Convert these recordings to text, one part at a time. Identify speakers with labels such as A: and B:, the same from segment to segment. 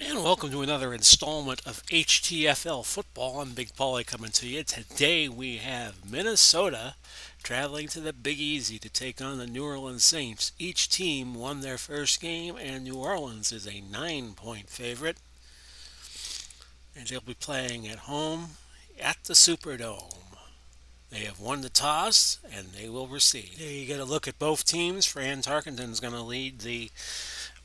A: And welcome to another installment of HTFL football. I'm Big Paulie coming to you. Today we have Minnesota traveling to the Big Easy to take on the New Orleans Saints. Each team won their first game, and New Orleans is a 9-point favorite. And they'll be playing at home at the Superdome. They have won the toss, and they will receive. Here you get a look at both teams. Fran Tarkenton's going to lead the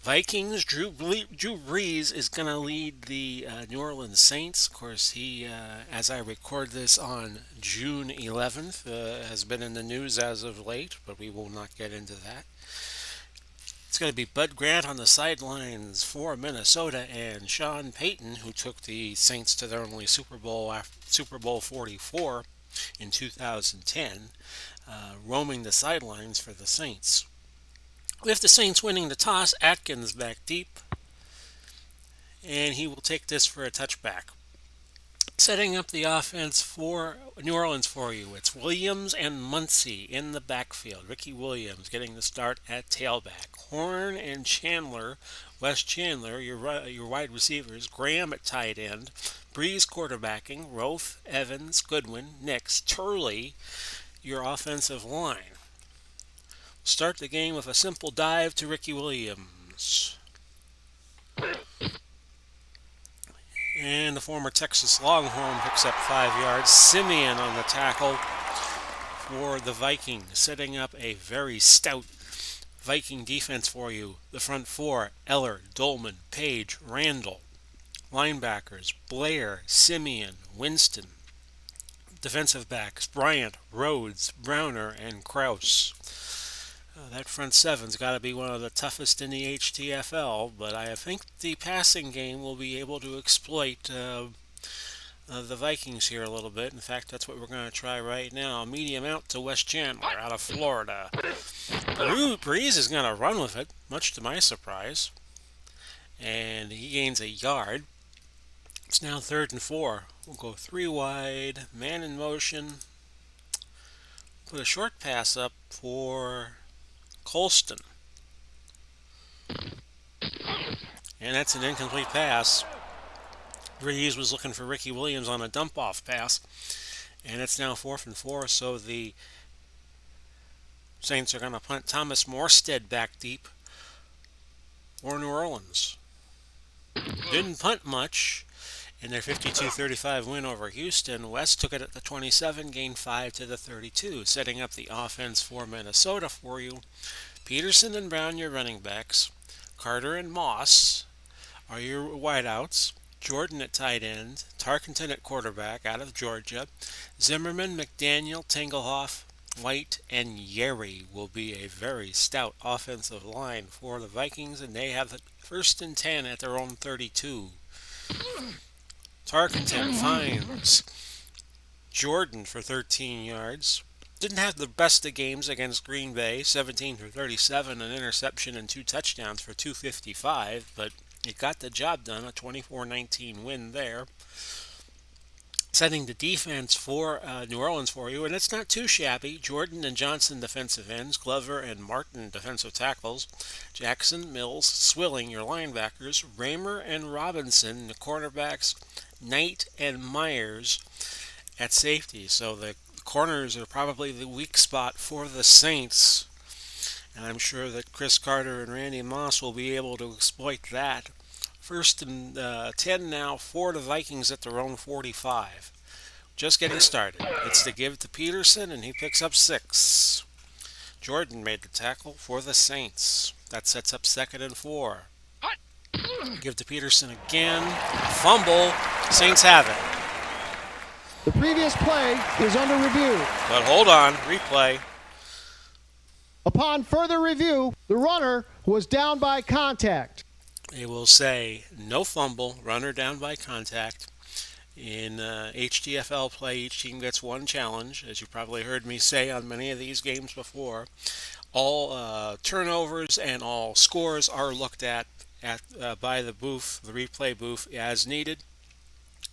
A: Vikings. Drew Brees is going to lead the New Orleans Saints. Of course, he, as I record this on June 11th, has been in the news as of late, but we will not get into that. It's going to be Bud Grant on the sidelines for Minnesota, and Sean Payton, who took the Saints to their only Super Bowl after Super Bowl 44 in 2010, roaming the sidelines for the Saints. With the Saints winning the toss, Atkins back deep, and he will take this for a touchback. Setting up the offense for New Orleans for you, it's Williams and Muncie in the backfield. Ricky Williams getting the start at tailback. Horn and Chandler, Wes Chandler, your wide receivers. Graham at tight end. Breeze quarterbacking. Rofe, Evans, Goodwin, Nix, Turley, your offensive line. Start the game with a simple dive to Ricky Williams. And the former Texas Longhorn picks up 5 yards. Simeon on the tackle for the Vikings, setting up a very stout Viking defense for you. The front four, Eller, Dolman, Page, Randall. Linebackers, Blair, Simeon, Winston. Defensive backs, Bryant, Rhodes, Browner, and Kraus. That front seven's got to be one of the toughest in the HTFL, but I think the passing game will be able to exploit the Vikings here a little bit. In fact, that's what we're going to try right now. Medium out to Wes Chandler out of Florida. Breeze is going to run with it, much to my surprise, and he gains a yard. It's now 3rd and 4. We'll go 3 wide, man in motion. Put a short pass up for Colston. And that's an incomplete pass. Breeze was looking for Ricky Williams on a dump-off pass. And it's now 4th and 4, so the Saints are going to punt Thomas Morstead back deep for New Orleans. Didn't punt much in their 52-35 win over Houston. West took it at the 27, gained 5 to the 32, setting up the offense for Minnesota for you. Peterson and Brown, your running backs. Carter and Moss are your wideouts. Jordan at tight end. Tarkenton at quarterback out of Georgia. Zimmerman, McDaniel, Tingelhoff, White, and Yeri will be a very stout offensive line for the Vikings, and they have the 1st and 10 at their own 32. Tarkenton finds Jordan for 13 yards. Didn't have the best of games against Green Bay, 17 for 37, an interception and 2 touchdowns for 255, but it got the job done, a 24-19 win there. Setting the defense for New Orleans for you, and it's not too shabby. Jordan and Johnson defensive ends, Glover and Martin defensive tackles, Jackson, Mills, Swilling your linebackers, Raymer and Robinson the cornerbacks, Knight and Myers at safety. So the corners are probably the weak spot for the Saints, and I'm sure that Chris Carter and Randy Moss will be able to exploit that. 1st and 10 now for the Vikings at their own 45. Just getting started. It's to give to Peterson, and he picks up 6. Jordan made the tackle for the Saints. That sets up 2nd and 4. Give to Peterson again. A fumble. Saints have it.
B: The previous play is under review.
A: But hold on. Replay.
B: Upon further review, the runner was down by contact.
A: They will say no fumble, runner down by contact. In HTFL play, each team gets 1 challenge, as you probably heard me say on many of these games before. All turnovers and all scores are looked at by the booth, the replay booth, as needed.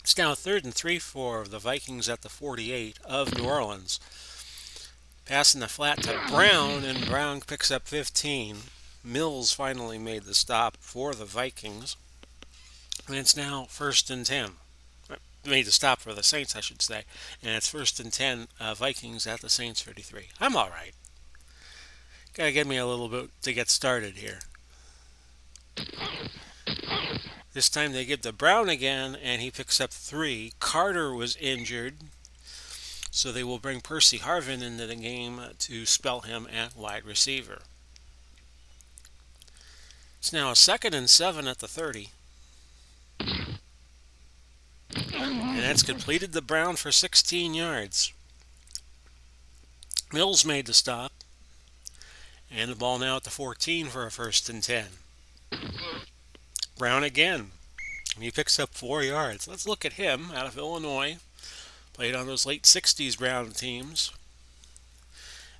A: It's now 3rd and 3 for the Vikings at the 48 of New Orleans. Passing the flat to Brown, and Brown picks up 15. Mills finally made the stop for the Vikings. And it's now first and 10. Made to stop for the Saints, I should say. And it's first and 10, Vikings at the Saints 33. I'm all right. Gotta give me a little bit to get started here. This time they give to Brown again, and he picks up 3. Carter was injured, so they will bring Percy Harvin into the game to spell him at wide receiver. It's now a second and 7 at the 30. And that's completed to Brown for 16 yards. Mills made the stop. And the ball now at the 14 for a first and 10. Brown again. He picks up 4 yards. Let's look at him out of Illinois. Played on those late 60s Brown teams.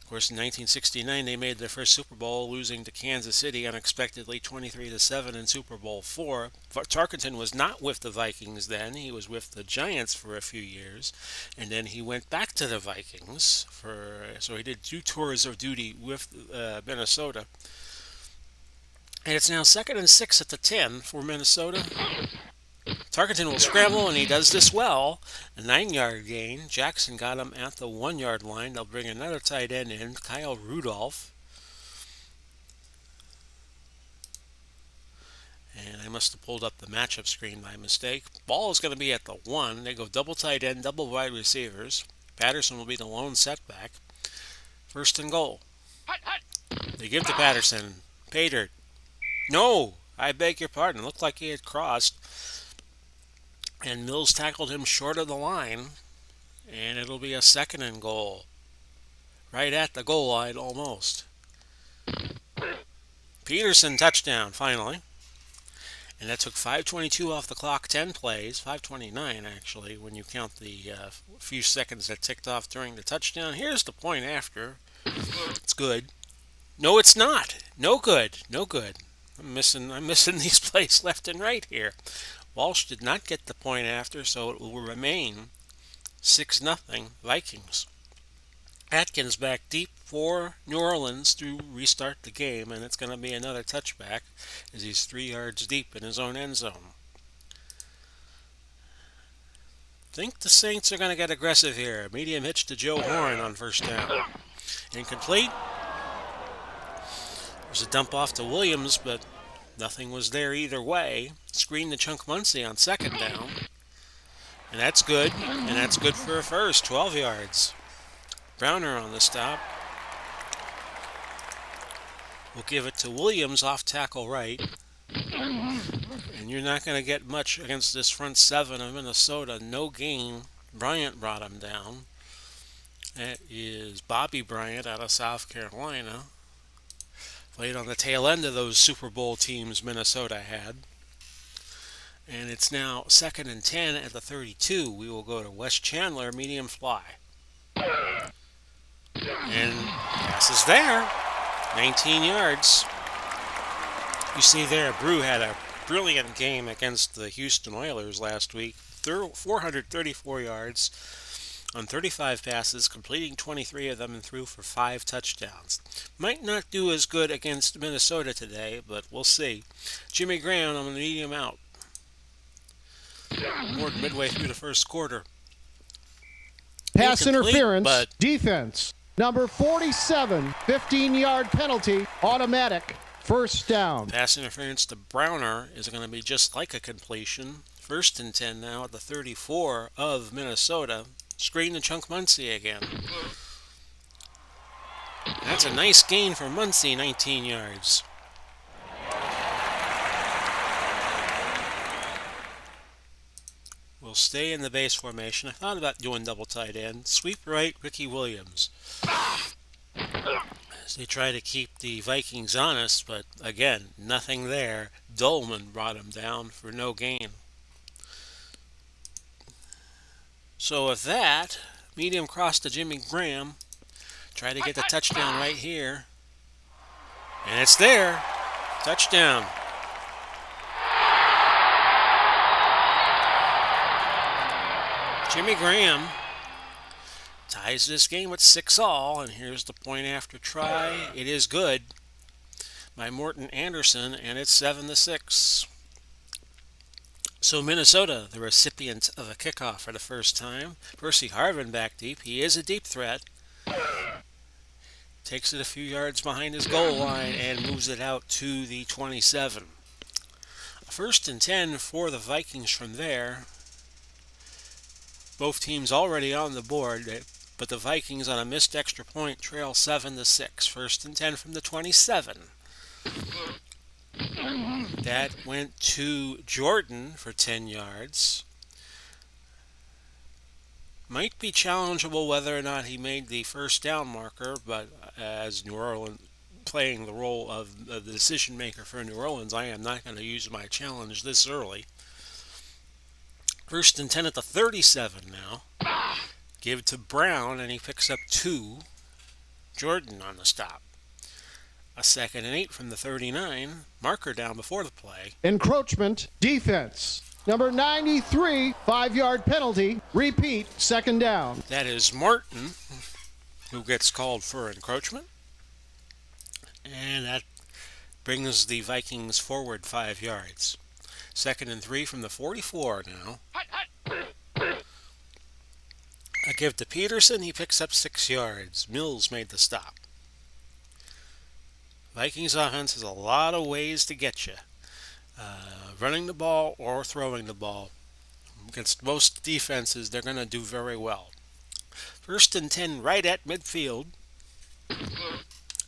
A: Of course, in 1969, they made their first Super Bowl, losing to Kansas City unexpectedly 23-7 in Super Bowl IV. Tarkenton was not with the Vikings then. He was with the Giants for a few years, and then he went back to the Vikings so he did 2 tours of duty with Minnesota. And it's now second and 6 at the 10 for Minnesota. Tarkenton will scramble, and he does this well. A 9-yard gain. Jackson got him at the 1-yard line. They'll bring another tight end in, Kyle Rudolph. And I must have pulled up the matchup screen by mistake. Ball is going to be at the 1. They go double tight end, double wide receivers. Patterson will be the lone setback. First and goal. They give to Patterson. Pater. No! I beg your pardon. Looked like he had crossed. And Mills tackled him short of the line. And it'll be a second and goal. Right at the goal line almost. Peterson touchdown finally. And that took 5:22 off the clock, 10 plays, 5:29 actually, when you count the few seconds that ticked off during the touchdown. Here's the point after. It's good. No, it's not. No good. No good. I'm missing these plays left and right here. Walsh did not get the point after, so it will remain 6-0 Vikings. Atkins back deep for New Orleans to restart the game, and it's going to be another touchback as he's 3 yards deep in his own end zone. Think the Saints are going to get aggressive here. Medium hitch to Joe Horn on first down. Incomplete. There's a dump off to Williams, but nothing was there either way. Screen to Chunk Muncie on second down. And that's good. And that's good for a first. 12 yards. Browner on the stop. We'll give it to Williams off tackle right. And you're not going to get much against this front 7 of Minnesota. No gain. Bryant brought him down. That is Bobby Bryant out of South Carolina. Played on the tail end of those Super Bowl teams Minnesota had. And it's now second and 10 at the 32. We will go to Wes Chandler, medium fly. And pass is there. 19 yards. You see there, Brew had a brilliant game against the Houston Oilers last week. 434 yards on 35 passes, completing 23 of them and threw for 5 touchdowns. Might not do as good against Minnesota today, but we'll see. Jimmy Graham on the medium out. More than midway through the first quarter.
B: Pass interference,
A: but
B: defense. Number 47, 15-yard penalty, automatic, first down.
A: Pass interference to Browner is going to be just like a completion. First and 10 now at the 34 of Minnesota. Screen to Chunk Muncie again. That's a nice gain for Muncie, 19 yards. We'll stay in the base formation. I thought about doing double tight end. Sweep right, Ricky Williams. As they try to keep the Vikings honest, but again, nothing there. Dolman brought him down for no gain. So with that, medium cross to Jimmy Graham. Try to get the touchdown right here. And it's there. Touchdown. Jimmy Graham ties this game at 6-all, and here's the point after try. It is good by Morton Anderson, and it's 7-6. So Minnesota, the recipient of a kickoff for the first time. Percy Harvin back deep. He is a deep threat. Takes it a few yards behind his goal line and moves it out to the 27. First and 10 for the Vikings from there. Both teams already on the board, but the Vikings on a missed extra point trail 7-6. First and 10 from the 27. That went to Jordan for 10 yards. Might be challengeable whether or not he made the first down marker, but as New Orleans playing the role of the decision maker for New Orleans, I am not going to use my challenge this early. First and 10 at the 37 now. Give to Brown, and he picks up 2. Jordan on the stop. A second and 8 from the 39. Marker down before the play.
B: Encroachment defense. Number 93, 5-yard penalty. Repeat, second down.
A: That is Martin, who gets called for encroachment. And that brings the Vikings forward 5 yards. Second and 3 from the 44 now. A give to Peterson. He picks up 6 yards. Mills made the stop. Vikings offense has a lot of ways to get you. Running the ball or throwing the ball. Against most defenses, they're going to do very well. First and 10 right at midfield.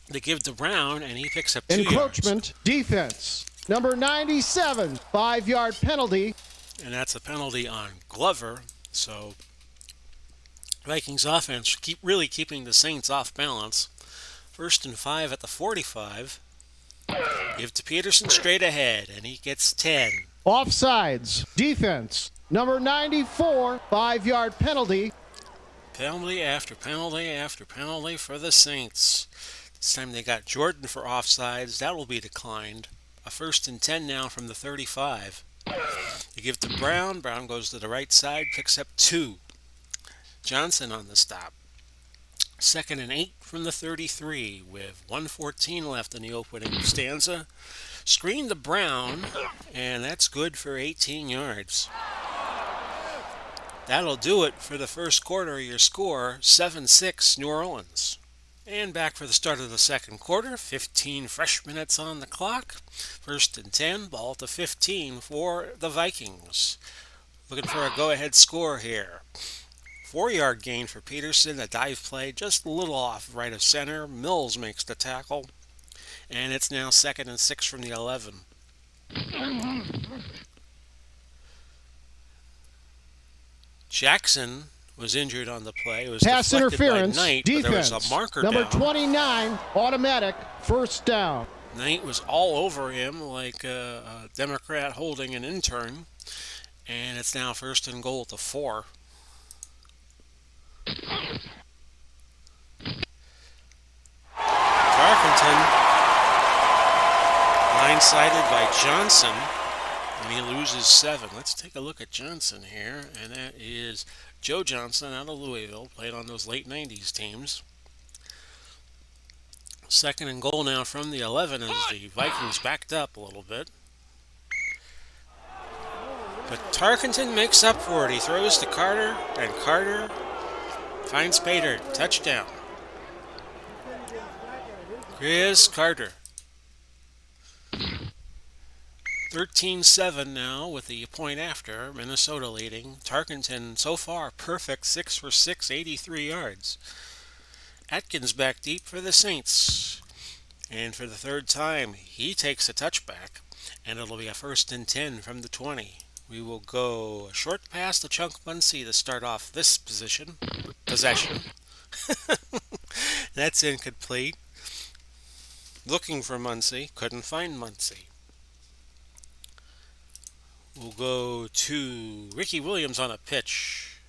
A: They give to Brown, and he picks up 2 yards.
B: Encroachment defense. Number 97, 5-yard penalty.
A: And that's a penalty on Glover. So Vikings offense really keeping the Saints off balance. First and 5 at the 45. Give to Peterson straight ahead, and he gets 10.
B: Offsides defense. Number 94, 5-yard penalty.
A: Penalty after penalty after penalty for the Saints. This time they got Jordan for offsides. That will be declined. A first and 10 now from the 35. You give to Brown. Brown goes to the right side, picks up 2. Johnson on the stop. Second and 8 from the 33 with 1:14 left in the opening stanza. Screen to Brown, and that's good for 18 yards. That'll do it for the first quarter. Your score, 7-6 New Orleans. And back for the start of the second quarter, 15 fresh minutes on the clock. First and 10, ball to 15 for the Vikings. Looking for a go-ahead score here. 4-yard gain for Peterson, a dive play just a little off right of center. Mills makes the tackle, and it's now 2nd and 6 from the 11. Jackson was injured on the play. It was
B: pass interference
A: by Knight,
B: defense.
A: but there was a marker
B: Number
A: down.
B: 29, automatic first down.
A: Knight was all over him like a Democrat holding an intern, and it's now 1st and goal at the 4. Tarkenton blindsided by Johnson, and he loses 7. Let's take a look at Johnson here, and that is Joe Johnson out of Louisville, played on those late 90s teams. 2nd and goal now from the 11 as the Vikings backed up a little bit. But Tarkenton makes up for it. He throws to Carter, and Carter finds Pater. Touchdown. Chris Carter. 13-7 now with the point after. Minnesota leading. Tarkenton so far perfect. 6 for 6, 83 yards. Atkins back deep for the Saints. And for the third time, he takes a touchback. And it'll be a 1st and 10 from the 20. We will go a short pass to Chunk Muncie to start off this possession. That's incomplete. Looking for Muncie. Couldn't find Muncie. We'll go to Ricky Williams on a pitch.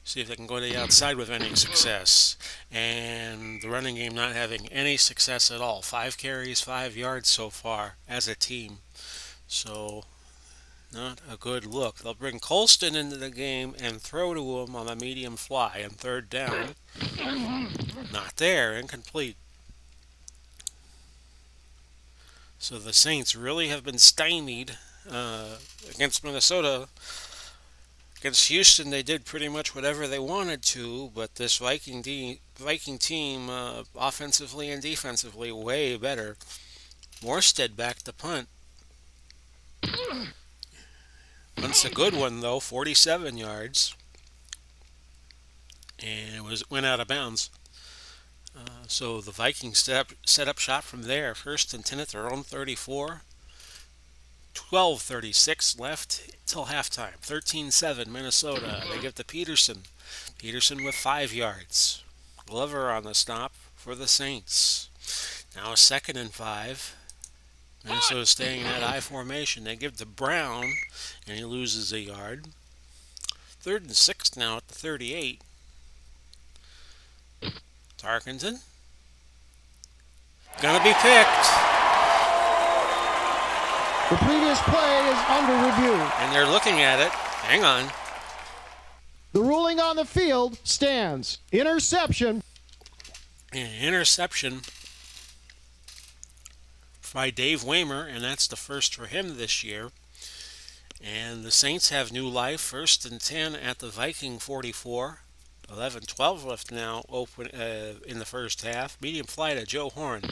A: See if they can go to the outside with any success. And the running game not having any success at all. 5 carries, 5 yards so far as a team. So not a good look. They'll bring Colston into the game and throw to him on a medium fly on 3rd down. Not there, incomplete. So the Saints really have been stymied against Minnesota. Against Houston, they did pretty much whatever they wanted to, but this Viking team, offensively and defensively, way better. Morstead back to punt. Punts a good one though, 47 yards, and went out of bounds. So the Vikings set up shop from there. First and 10 at their own 34. 12:36 left till halftime. 13-7 Minnesota. They give to Peterson. Peterson with 5 yards. Glover on the stop for the Saints. Now a 2nd and 5. Minnesota staying in that I formation. They give to Brown, and he loses a yard. 3rd and 6 now at the 38. Tarkenton. Gonna be picked.
B: The previous play is under review.
A: And they're looking at it. Hang on.
B: The ruling on the field stands. Interception.
A: An interception by Dave Waymer, and that's the first for him this year. And the Saints have new life. 1st and 10 at the Viking 44. 11-12 left now open in the first half. Medium fly to Joe Horn.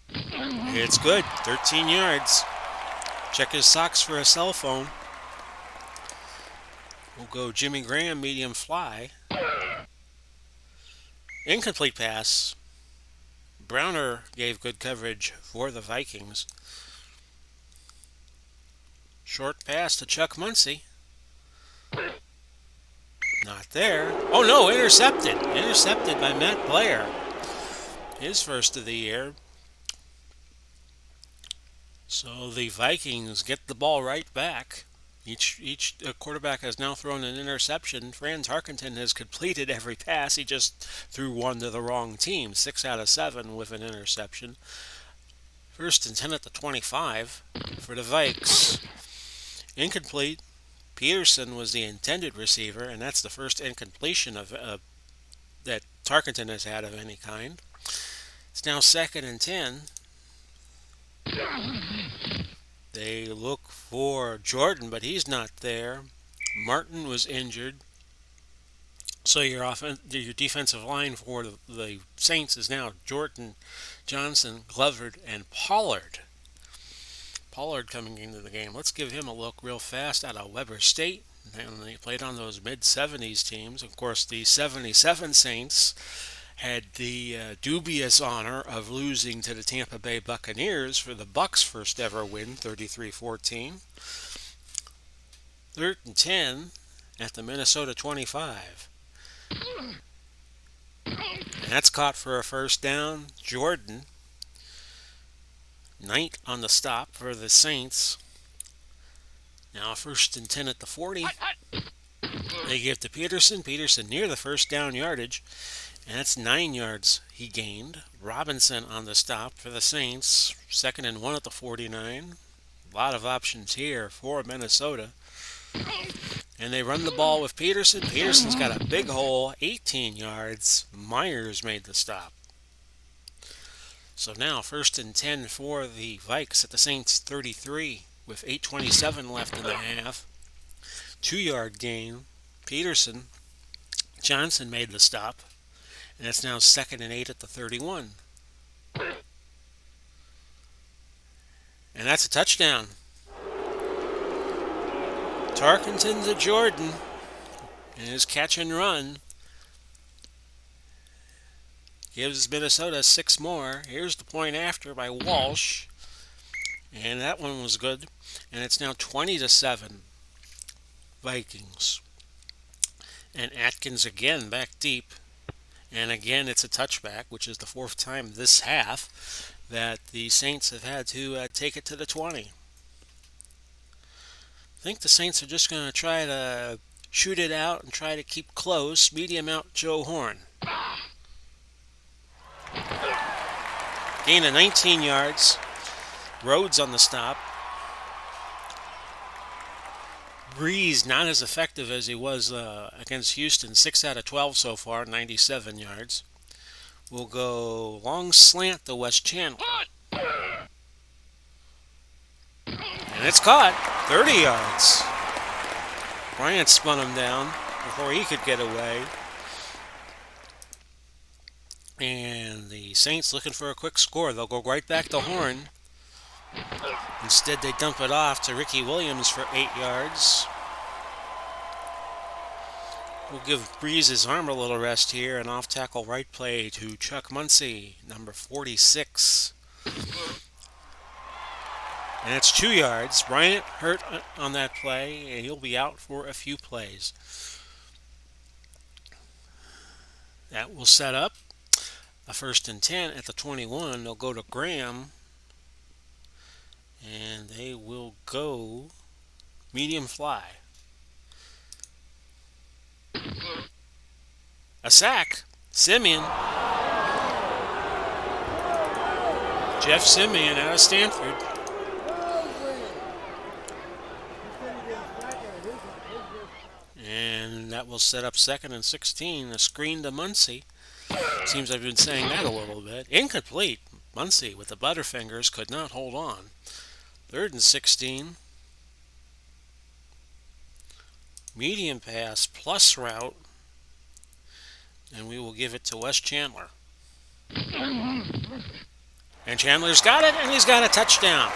A: It's good. 13 yards. Check his socks for a cell phone. We'll go Jimmy Graham, medium fly. Incomplete pass. Browner gave good coverage for the Vikings. Short pass to Chuck Muncie. Not there. Oh no, intercepted. Intercepted by Matt Blair. His first of the year. So the Vikings get the ball right back. Each quarterback has now thrown an interception. Franz Harkington has completed every pass. He just threw one to the wrong team. 6 out of 7 with an interception. 1st and 10 at the 25 for the Vikes. Incomplete. Peterson was the intended receiver, and that's the first incompletion of that Tarkenton has had of any kind. It's now 2nd and 10. They look for Jordan, but he's not there. Martin was injured. So your defensive line for the Saints is now Jordan, Johnson, Glover, and Pollard. Pollard coming into the game. Let's give him a look real fast out of Weber State. And they played on those mid-70s teams. Of course, the 77 Saints had the dubious honor of losing to the Tampa Bay Buccaneers for the Bucs' first ever win, 33-14. 3rd and 10 at the Minnesota 25. And that's caught for a first down. Jordan. Knight on the stop for the Saints. Now 1st and 10 at the 40. They give to Peterson. Peterson near the first down yardage. And that's 9 yards he gained. Robinson on the stop for the Saints. 2nd and 1 at the 49. A lot of options here for Minnesota. And they run the ball with Peterson. Peterson's got a big hole, 18 yards. Myers made the stop. So now 1st and 10 for the Vikes at the Saints 33 with 8:27 left in the half. 2-yard gain. Peterson. Johnson made the stop. And it's now 2nd and 8 at the 31. And that's a touchdown. Tarkenton to Jordan. And his catch and run gives Minnesota 6 more. Here's the point after by Walsh. And that one was good. And it's now 20-7 Vikings. And Atkins again back deep. And again, it's a touchback, which is the 4th time this half that the Saints have had to take it to the 20. I think the Saints are just going to try to shoot it out and try to keep close. Medium out Joe Horn. Gain of 19 yards. Rhodes on the stop. Breeze not as effective as he was against Houston. 6 out of 12 so far, 97 yards. We'll go long slant to West Chandler. And And it's caught. 30 yards. Bryant spun him down before he could get away. And the Saints looking for a quick score. They'll go right back to Horn. Instead, they dump it off to Ricky Williams for 8 yards. We'll give Breeze his arm a little rest here. An off-tackle right play to Chuck Muncie, number 46. And it's 2 yards. Bryant hurt on that play, and he'll be out for a few plays. That will set up a 1st and 10 at the 21. They'll go to Graham, and they will go medium fly. A sack. Simeon. Jeff Simeon out of Stanford. And that will set up 2nd and 16. A screen to Muncie. Seems I've been saying that a little bit. Incomplete. Muncie with the butterfingers could not hold on. 3rd and 16. Medium pass plus route. And we will give it to Wes Chandler. And Chandler's got it, and he's got a touchdown.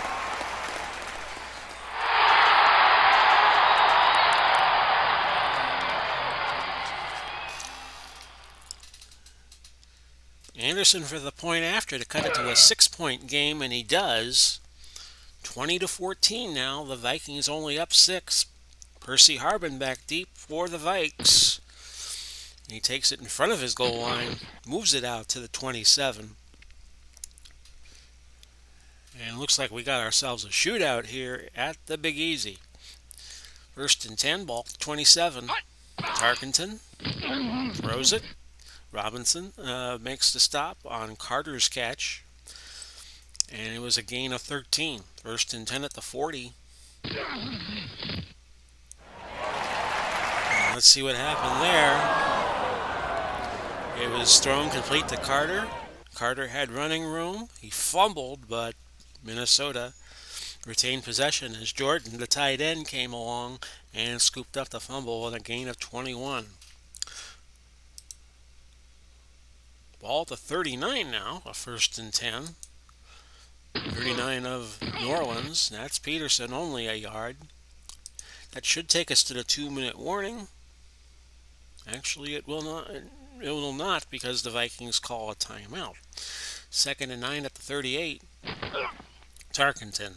A: Anderson for the point after to cut it to a 6-point game, and he does. 20-14 now. The Vikings only up 6. Percy Harbin back deep for the Vikes. He takes it in front of his goal line, moves it out to the 27. And it looks like we got ourselves a shootout here at the Big Easy. 1st and 10, ball 27. Tarkenton throws it. Robinson makes the stop on Carter's catch. And it was a gain of 13. 1st and 10 at the 40. And let's see what happened there. It was thrown complete to Carter. Carter had running room. He fumbled, but Minnesota retained possession as Jordan, the tight end, came along and scooped up the fumble with a gain of 21. Ball to 39 now, a 1st and 10. 39 of New Orleans. That's Peterson, only a yard. That should take us to the 2-minute warning. Actually, it will not. It will not because the Vikings call a timeout. 2nd and 9 at the 38. Tarkenton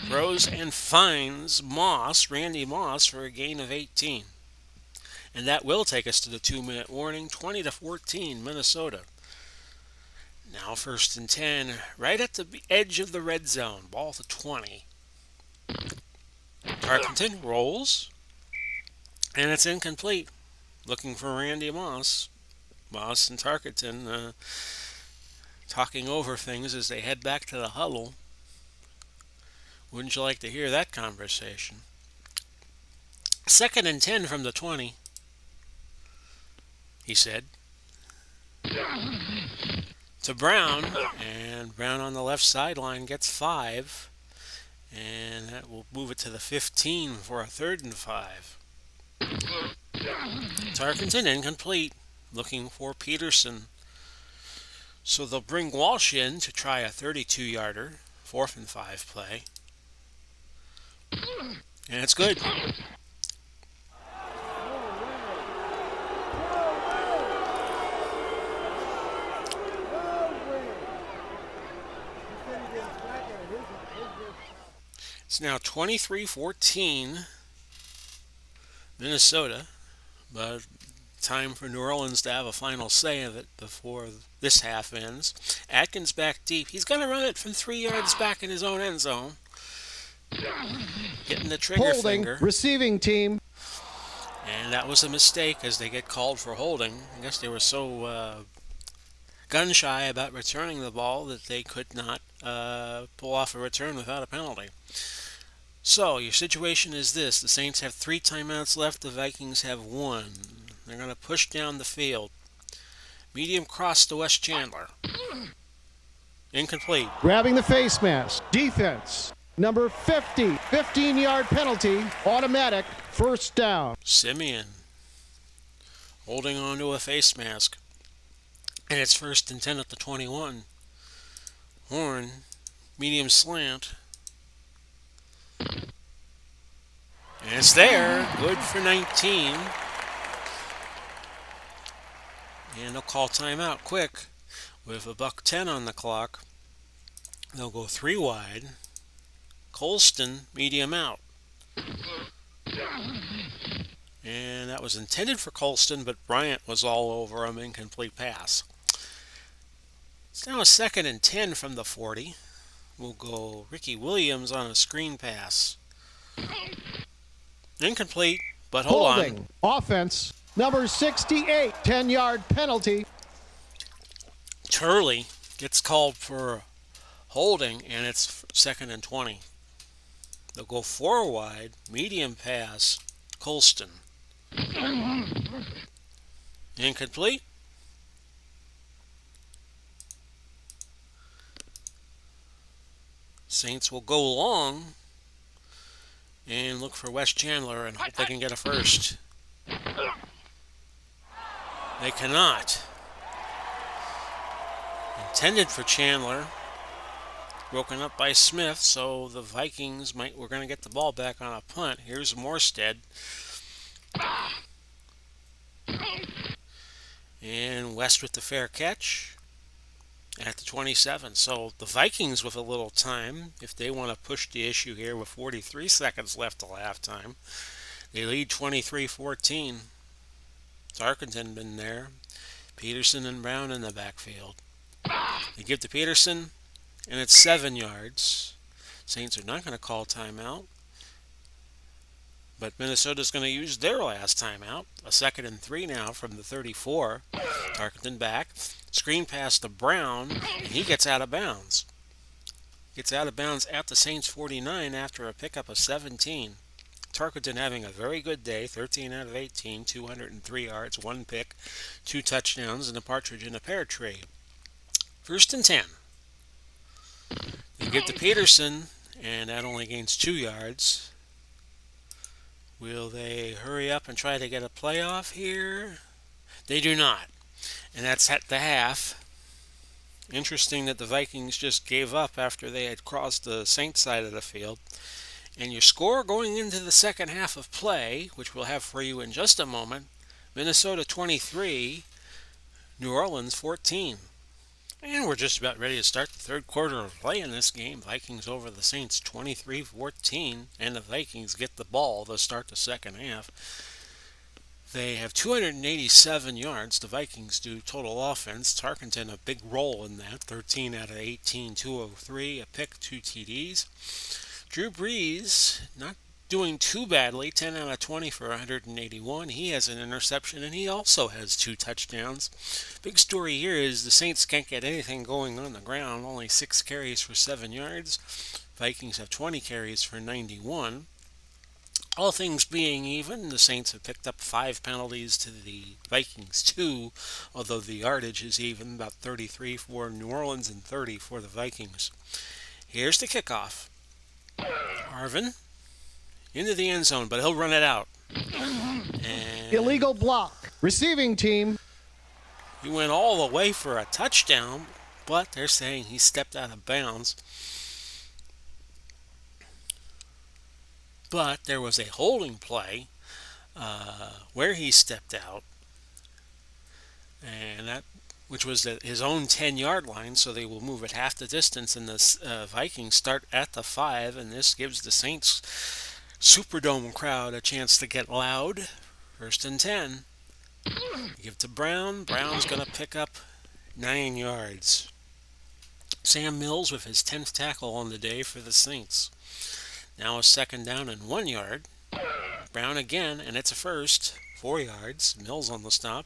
A: throws and finds Randy Moss, for a gain of 18. And that will take us to the 2-minute warning. 20-14, Minnesota. Now 1st and 10, right at the edge of the red zone. Ball to 20. Tarkenton rolls, and it's incomplete. Looking for Randy Moss. Moss and Tarkenton talking over things as they head back to the huddle. Wouldn't you like to hear that conversation? 2nd and 10 from the 20, he said. To Brown, and Brown on the left sideline gets 5. And that will move it to the 15 for a 3rd and 5. Tarkenton incomplete, looking for Peterson. So they'll bring Walsh in to try a 32-yarder, 4th and 5 play. And it's good. It's now 23-14 Minnesota, but time for New Orleans to have a final say of it before this half ends. Atkins back deep. He's going to run it from 3 yards back in his own end zone. Getting the trigger finger.
B: Receiving team.
A: And that was a mistake as they get called for holding. I guess they were so gun shy about returning the ball that they could not pull off a return without a penalty. So your situation is this. The Saints have 3 timeouts left. The Vikings have 1. They're going to push down the field. Medium cross to Wes Chandler. Incomplete.
B: Grabbing the face mask. Defense. Number 50, 15-yard penalty, automatic, first down.
A: Simeon holding on to a face mask. And it's 1st and 10 at the 21. Horn, medium slant. And it's there. Good for 19. And they'll call timeout quick with $1:10 on the clock. They'll go 3 wide. Colston, medium out. And that was intended for Colston, but Bryant was all over him. Incomplete pass. It's now a 2nd and 10 from the 40. We'll go Ricky Williams on a screen pass. Incomplete, but hold
B: Holding. Offense. Number 68, 10-yard penalty.
A: Turley gets called for holding, and it's 2nd and 20. They'll go 4 wide, medium pass, Colston. Incomplete. Saints will go long and look for Wes Chandler and hope they can get a first. They cannot. Intended for Chandler. Broken up by Smith, so the Vikings we're going to get the ball back on a punt. Here's Morstead. And West with the fair catch at the 27. So the Vikings with a little time, if they want to push the issue here with 43 seconds left till halftime. They lead 23-14. Tarkenton been there. Peterson and Brown in the backfield. They give to Peterson, and it's 7 yards. Saints are not going to call timeout. But Minnesota's going to use their last timeout. A 2nd and 3 now from the 34. Tarkenton back. Screen pass to Brown, and he gets out of bounds. Gets out of bounds at the Saints 49 after a pickup of 17. Tarkenton having a very good day. 13 out of 18, 203 yards, 1 pick, 2 touchdowns, and a partridge in a pear tree. 1st and 10. They give to Peterson, and that only gains 2 yards. Will they hurry up and try to get a playoff here? They do not. And that's at the half. Interesting that the Vikings just gave up after they had crossed the Saints side of the field. And your score going into the second half of play, which we'll have for you in just a moment, Minnesota 23, New Orleans 14. And we're just about ready to start the third quarter of play in this game. Vikings over the Saints 23-14, and the Vikings get the ball to start the second half. They have 287 yards, the Vikings do, total offense. Tarkenton a big role in that, 13 out of 18, 203, a pick, 2 TDs. Drew Brees, not doing too badly, 10 out of 20 for 181. He has an interception, and he also has 2 touchdowns. Big story here is the Saints can't get anything going on the ground, only 6 carries for 7 yards. Vikings have 20 carries for 91. All things being even, the Saints have picked up 5 penalties to the Vikings 2, although the yardage is even, about 33 for New Orleans and 30 for the Vikings. Here's the kickoff. Arvin into the end zone, but he'll run it out. And
B: Illegal block. Receiving team.
A: he went all the way for a touchdown, but they're saying he stepped out of bounds. But there was a holding play where he stepped out, and that, which was at his own 10-yard line, so they will move it half the distance, and the Vikings start at the 5, and this gives the Saints Superdome crowd a chance to get loud. 1st and 10. Give to Brown. Brown's going to pick up 9 yards. Sam Mills with his 10th tackle on the day for the Saints. Now a 2nd down and 1 yard. Brown again, and it's a first. 4 yards. Mills on the stop.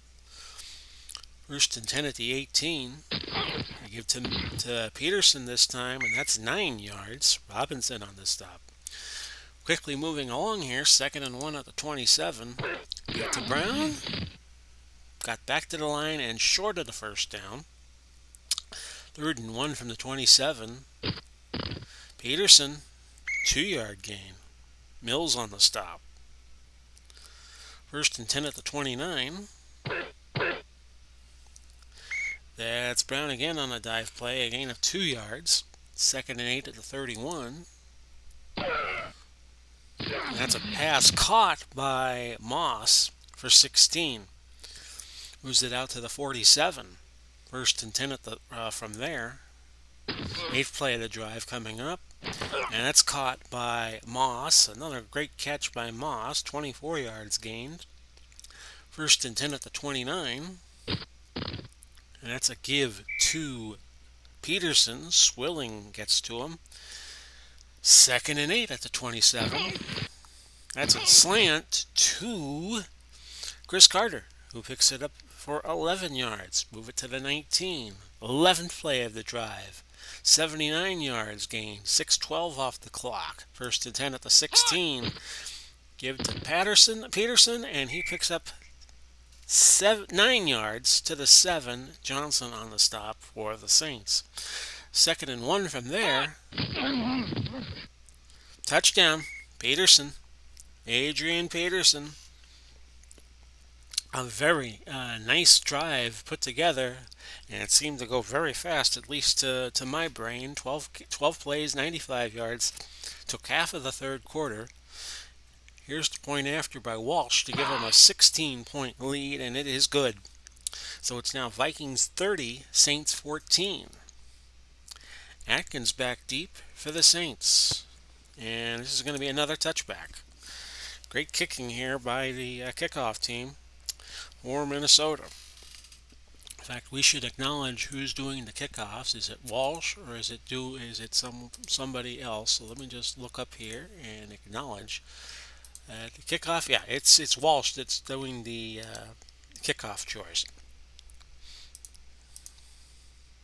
A: 1st and 10 at the 18. They give to Peterson this time, and that's 9 yards. Robinson on the stop. Quickly moving along here, 2nd and 1 at the 27. Get to Brown. Got back to the line and short of the 1st down. 3rd and 1 from the 27. Peterson 2-yard gain. Mills on the stop. 1st and 10 at the 29. That's Brown again on a dive play, a gain of 2 yards. 2nd and 8 at the 31. And that's a pass caught by Moss for 16. Moves it out to the 47. 1st and 10 at the from there. 8th play of the drive coming up. And that's caught by Moss. Another great catch by Moss. 24 yards gained. 1st and 10 at the 29. And that's a give to Peterson. Swilling gets to him. 2nd and 8 at the 27. That's a slant to Chris Carter, who picks it up for 11 yards. Move it to the 19. 11th play of the drive. 79 yards gained. 6:12 off the clock. 1st and 10 at the 16. Give to Peterson, and he picks up 9 yards to the 7. Johnson on the stop for the Saints. 2nd and 1 from there. Touchdown, Peterson. Adrian Peterson. A very nice drive put together, and it seemed to go very fast, at least to my brain. 12 plays, 95 yards. Took half of the third quarter. Here's the point after by Walsh to give him a 16-point lead, and it is good. So it's now Vikings 30, Saints 14. Atkins back deep for the Saints. And this is going to be another touchback. Great kicking here by the kickoff team for Minnesota. In fact, we should acknowledge who's doing the kickoffs. Is it Walsh or is it somebody else? So let me just look up here and acknowledge the kickoff. Yeah, it's Walsh that's doing the kickoff choice.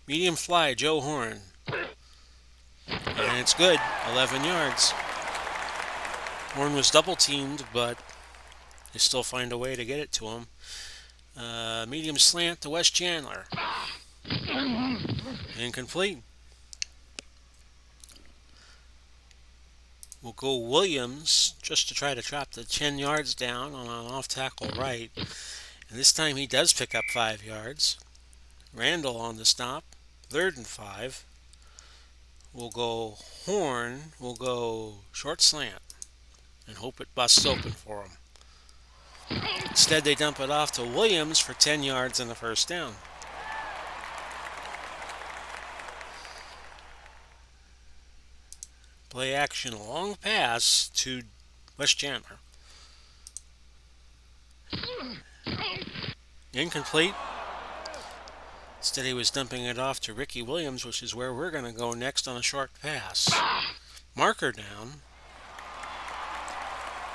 A: Medium fly, Joe Horn. And it's good, 11 yards. Horn was double teamed, but they still find a way to get it to him. Medium slant to Wes Chandler. Incomplete. We'll go Williams just to try to drop the 10 yards down on an off tackle right. And this time he does pick up 5 yards. Randall on the stop. 3rd and 5. We'll go Horn. We'll go short slant and hope it busts open for him. Instead, they dump it off to Williams for 10 yards and a first down. Play action, long pass to Wes Chandler. Incomplete. Instead, he was dumping it off to Ricky Williams, which is where we're going to go next on a short pass. Marker down.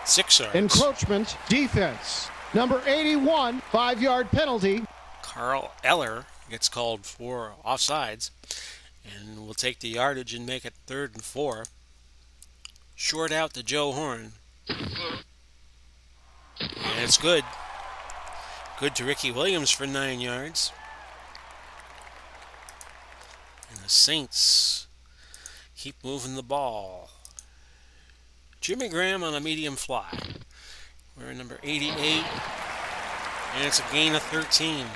A: 6 yards.
B: Encroachment defense. Number 81, 5-yard penalty.
A: Carl Eller gets called for offsides. And we'll take the yardage and make it 3rd and 4. Short out to Joe Horn. And it's good. Good to Ricky Williams for 9 yards. And the Saints keep moving the ball. Jimmy Graham on a medium fly. We're at number 88. And it's a gain of 13.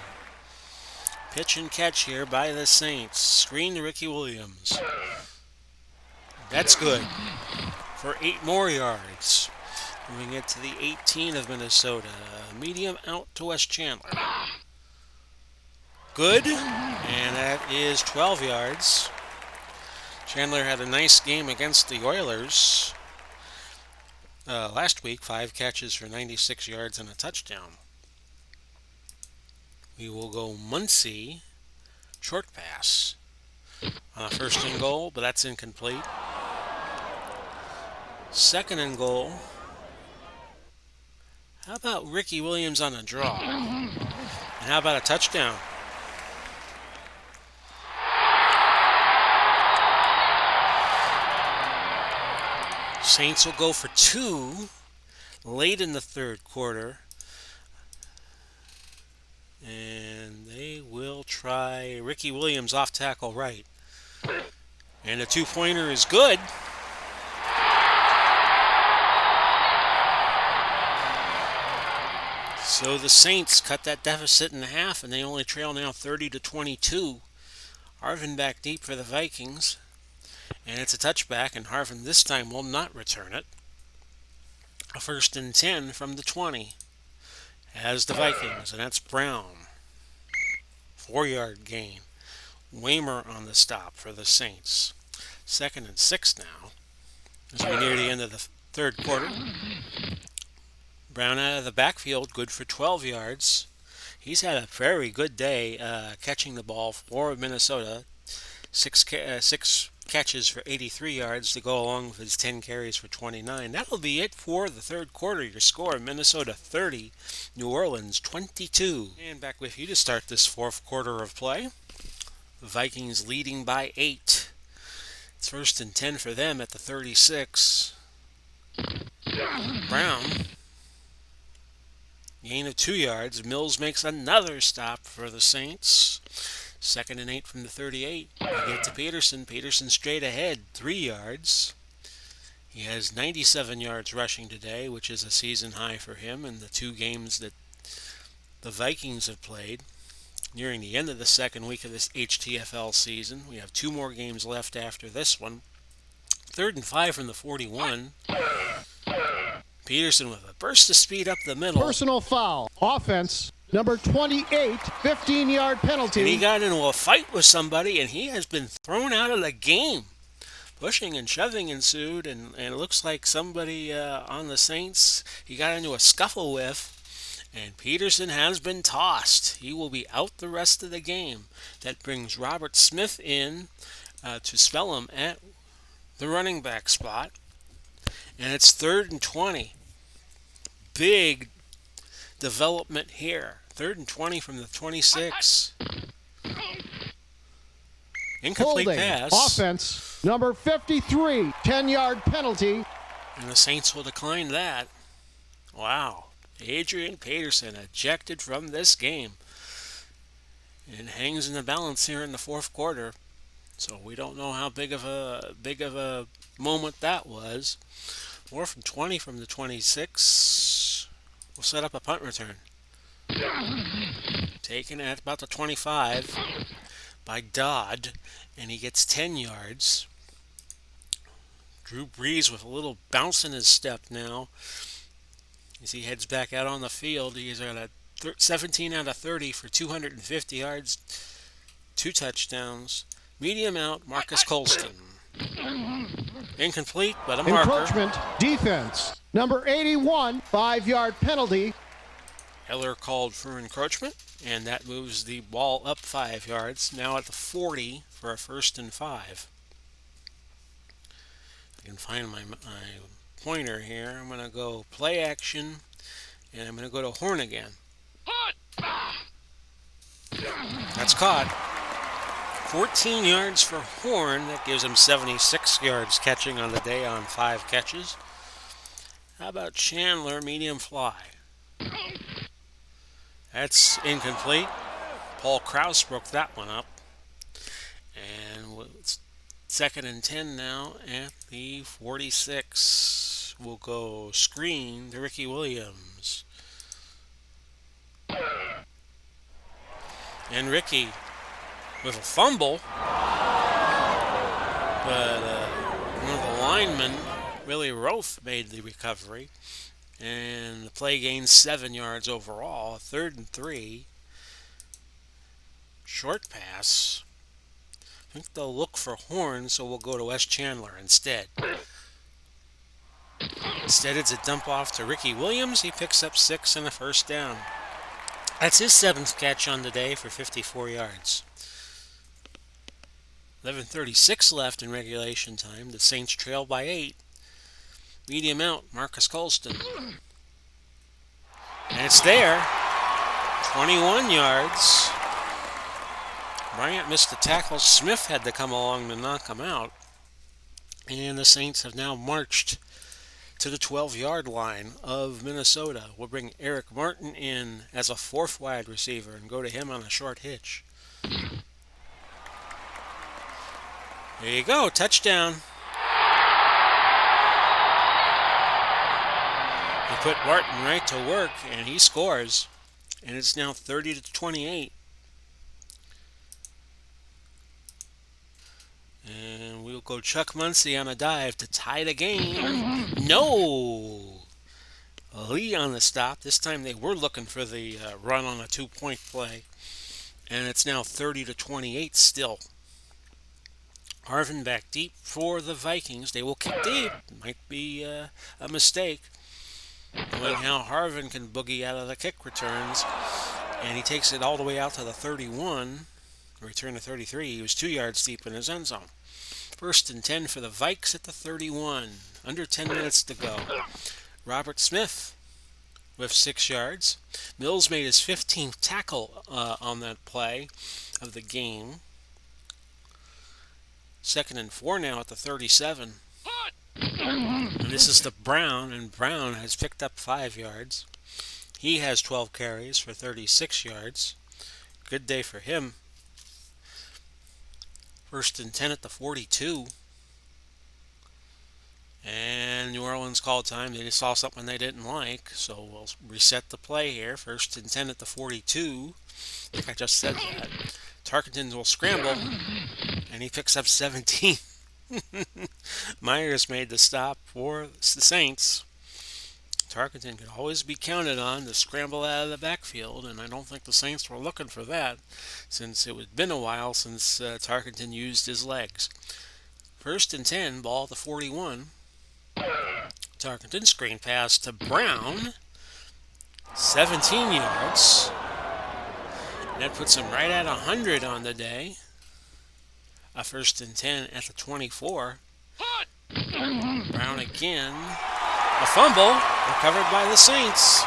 A: Pitch and catch here by the Saints. Screen to Ricky Williams. That's good for 8 more yards. Moving it to the 18 of Minnesota. Medium out to Wes Chandler. Good. And that is 12 yards. Chandler had a nice game against the Oilers last week. 5 catches for 96 yards and a touchdown. We will go Muncie. Short pass. 1st and goal, but that's incomplete. 2nd and goal. How about Ricky Williams on a draw? And how about a touchdown? Saints will go for 2 late in the 3rd quarter. And they will try Ricky Williams off tackle right. And a 2-pointer is good. So the Saints cut that deficit in half, and they only trail now 30-22. Harvin back deep for the Vikings, and it's a touchback, and Harvin this time will not return it. A 1st and 10 from the 20 as the Vikings, and that's Brown. 4-yard gain. Waymer on the stop for the Saints. 2nd and 6 now as we near the end of the third quarter. Brown out of the backfield, good for 12 yards. He's had a very good day catching the ball for Minnesota. Six catches for 83 yards to go along with his 10 carries for 29. That'll be it for the third quarter. Your score, Minnesota 30, New Orleans 22. And back with you to start this fourth quarter of play. The Vikings leading by 8. It's 1st and 10 for them at the 36. Brown, gain of 2 yards. Mills makes another stop for the Saints. 2nd and 8 from the 38. We get to Peterson. Peterson straight ahead, 3 yards. He has 97 yards rushing today, which is a season high for him in the 2 games that the Vikings have played. Nearing the end of the second week of this HTFL season. We have 2 more games left after this one. 3rd and 5 from the 41. Peterson with a burst of speed up the middle.
B: Personal foul. Offense. Number 28, 15-yard penalty.
A: And he got into a fight with somebody, and he has been thrown out of the game. Pushing and shoving ensued, and it looks like somebody on the Saints he got into a scuffle with, and Peterson has been tossed. He will be out the rest of the game. That brings Robert Smith in to spell him at the running back spot, and it's 3rd and 20. Big development here. 3rd and 20 from the 26. Incomplete
B: Holding.
A: pass.
B: Offense. Number 53, 10-yard penalty.
A: And the Saints will decline that. Wow. Adrian Peterson ejected from this game. It hangs in the balance here in the fourth quarter. So we don't know how big of a moment that was. 4th and 20 from the 26. We'll set up a punt return. Taken at about the 25 by Dodd, and he gets 10 yards. Drew Brees with a little bounce in his step now as he heads back out on the field. He's at a 17 out of 30 for 250 yards, 2 touchdowns. Medium out, Marcus Colston. Incomplete, but a marker.
B: Encroachment defense. Number 81, 5-yard penalty.
A: Heller called for encroachment, and that moves the ball up 5 yards. Now at the 40 for a 1st and 5. I can find my pointer here. I'm going to go play action, and I'm going to go to Horn again. That's caught. 14 yards for Horn. That gives him 76 yards catching on the day on 5 catches. How about Chandler, medium fly? That's incomplete. Paul Krause broke that one up. And it's 2nd and 10 now at the 46. We'll go screen to Ricky Williams. And Ricky with a fumble. But one of the linemen, Willie Roth, made the recovery. And the play gains 7 yards overall. 3rd and 3. Short pass. I think they'll look for Horn, so we'll go to Wes Chandler instead. Instead, it's a dump off to Ricky Williams. He picks up 6 and a 1st down. That's his 7th catch on the day for 54 yards. 11:36 left in regulation time. The Saints trail by 8. Medium out, Marcus Colston. And it's there. 21 yards. Bryant missed the tackle. Smith had to come along to knock him out. And the Saints have now marched to the 12-yard line of Minnesota. We'll bring Eric Martin in as a 4th wide receiver and go to him on a short hitch. There you go, touchdown. put Martin right to work, and he scores. And it's now 30-28. And we'll go Chuck Muncie on a dive to tie the game. No! Lee on the stop. This time they were looking for the run on a 2-point play. And it's now 30-28 still. Harvin back deep for the Vikings. They will kick deep. Might be a mistake. Knowing how Harvin can boogie out of the kick returns. And he takes it all the way out to the 31. Return to 33. He was 2 yards deep in his end zone. 1st and 10 for the Vikes at the 31. Under 10 minutes to go. Robert Smith with 6 yards. Mills made his 15th tackle on that play of the game. 2nd and 4 now at the 37. And this is to Brown, and Brown has picked up 5 yards. He has 12 carries for 36 yards. Good day for him. 1st and 10 at the 42. And New Orleans called time. They saw something they didn't like, so we'll reset the play here. 1st and 10 at the 42. I think I just said that. Tarkenton will scramble, and he picks up 17. Myers made the stop for the Saints. Tarkenton could always be counted on to scramble out of the backfield, and I don't think the Saints were looking for that, since it had been a while since Tarkenton used his legs. 1st and 10, ball at the 41. Tarkenton screen pass to Brown. 17 yards. That puts him right at 100 on the day. A 1st and 10 at the 24. Brown again. A fumble recovered by the Saints.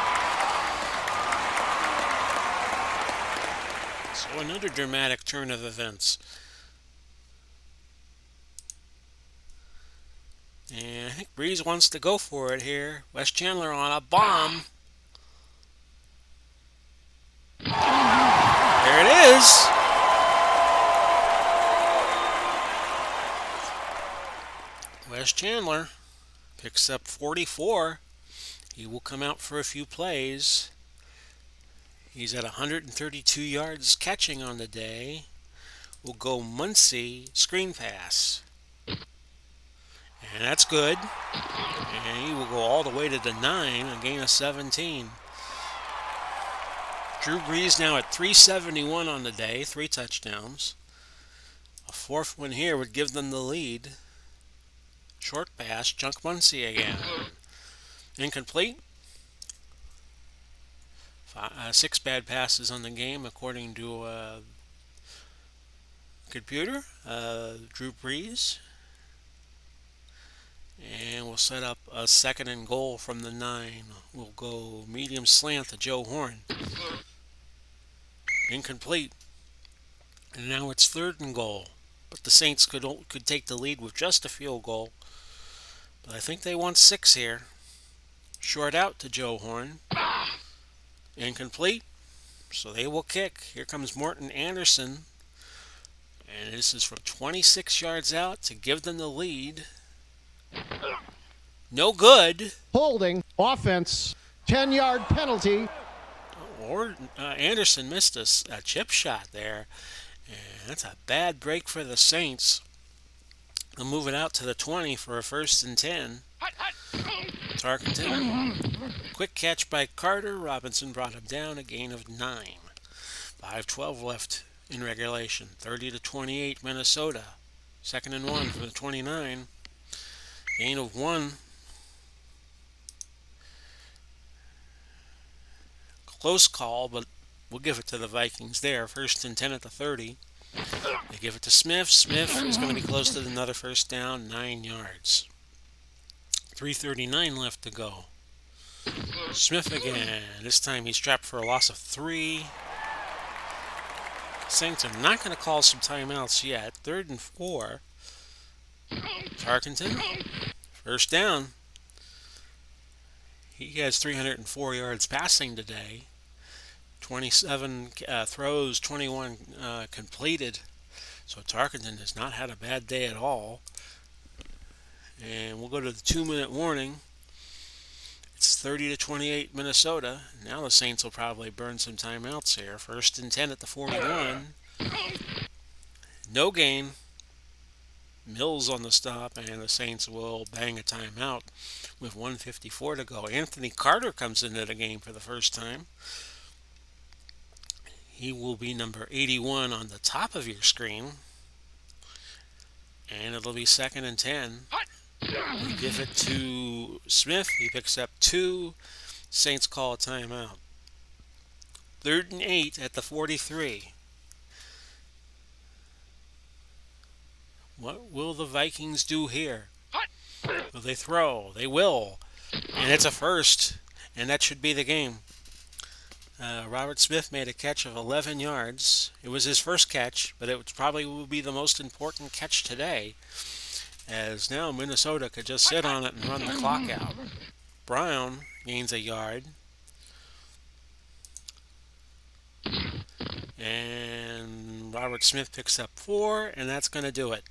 A: So another dramatic turn of events. And I think Breeze wants to go for it here. Wes Chandler on a bomb. There it is. Wes Chandler picks up 44. He will come out for a few plays. He's at 132 yards catching on the day. We'll go Muncie screen pass. And that's good. And he will go all the way to the 9, a gain of 17. Drew Brees now at 371 on the day, 3 touchdowns. A 4th one here would give them the lead. Short pass, Chuck Muncie again. Incomplete. 6 bad passes on the game according to computer. Drew Brees. And we'll set up a 2nd and goal from the 9. We'll go medium slant to Joe Horn. Incomplete. And now it's 3rd and goal. But the Saints could take the lead with just a field goal. But I think they want 6 here. Short out to Joe Horn. Incomplete. So they will kick. Here comes Morton Anderson. And this is from 26 yards out to give them the lead. No good.
B: Holding. Offense. 10-yard penalty.
A: Or Anderson missed a chip shot there. And that's a bad break for the Saints. They'll move it out to the 20 for a 1st and 10. Tarkenton. Quick catch by Carter. Robinson brought him down, a gain of 9. 5:12 left in regulation. 30-28 Minnesota. 2nd and 1 for the 29. Gain of 1. Close call, but we'll give it to the Vikings there. 1st and 10 at the 30. They give it to Smith. Smith is going to be close to another 1st down, 9 yards. 3:39 left to go. Smith again. This time he's trapped for a loss of 3. Saints are not going to call some timeouts yet. 3rd and 4. Tarkenton. 1st down. He has 304 yards passing today. 27 throws, 21 completed. So Tarkenton has not had a bad day at all. And we'll go to the 2-minute warning. It's 30 to 28 Minnesota. Now the Saints will probably burn some timeouts here. First and 10 at the 41. No gain. Mills on the stop, and the Saints will bang a timeout with 1:54 to go. Anthony Carter comes into the game for the first time. He will be number 81 on the top of your screen. And it'll be second and 10. We give it to Smith. He picks up 2. Saints call a timeout. Third and 8 at the 43. What will the Vikings do here? Will they throw? They will. And it's a first. And that should be the game. Robert Smith made a catch of 11 yards. It was his first catch, but it probably will be the most important catch today, as now Minnesota could just sit on it and run the clock out. Brown gains a yard. And Robert Smith picks up 4, and that's going to do it.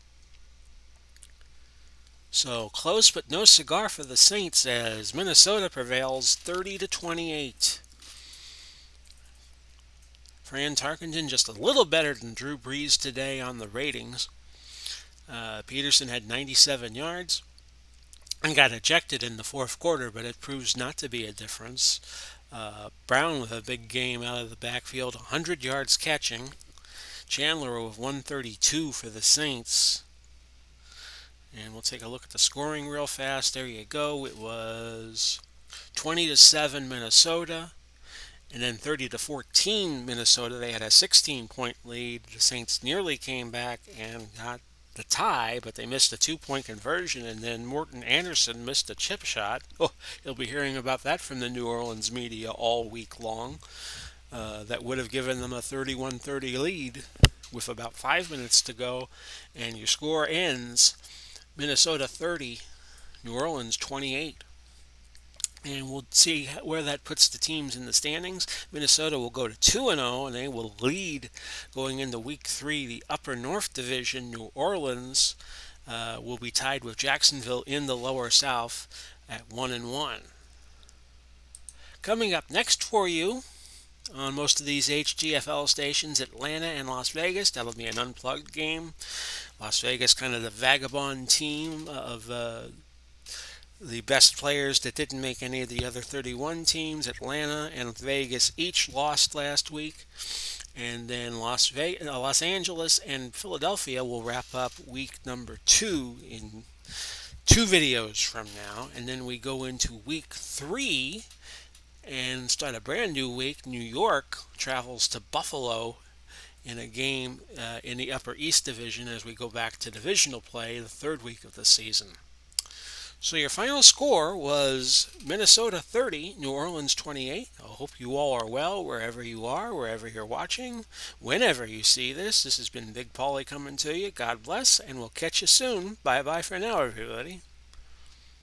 A: So close but no cigar for the Saints as Minnesota prevails 30 to 28. Fran Tarkenton just a little better than Drew Brees today on the ratings. Peterson had 97 yards and got ejected in the fourth quarter, but it proves not to be a difference. Brown with a big game out of the backfield, 100 yards catching. Chandler with 132 for the Saints. And we'll take a look at the scoring real fast. There you go. It was 20 to 7 Minnesota. And then 30 to 14 Minnesota. They had a 16-point lead. The Saints nearly came back and got the tie, but they missed a 2-point conversion, and then Morton Anderson missed a chip shot. Oh, you'll be hearing about that from the New Orleans media all week long. That would have given them a 31-30 lead with about 5 minutes to go, and your score ends Minnesota 30, New Orleans 28. And we'll see where that puts the teams in the standings. Minnesota will go to 2-0, and they will lead going into Week 3, the Upper North Division. New Orleans will be tied with Jacksonville in the Lower South at 1-1. Coming up next for you on most of these HTFL stations, Atlanta and Las Vegas. That'll be an unplugged game. Las Vegas kind of the vagabond team of the best players that didn't make any of the other 31 teams. Atlanta and Vegas each lost last week. And then Los Angeles and Philadelphia will wrap up week number 2 in 2 videos from now. And then we go into week 3 and start a brand new week. New York travels to Buffalo in a game in the Upper East Division as we go back to divisional play the 3rd week of the season. So your final score was Minnesota 30, New Orleans 28. I hope you all are well wherever you are, wherever you're watching, whenever you see this. This has been Big Paulie coming to you. God bless, and we'll catch you soon. Bye-bye for now, everybody.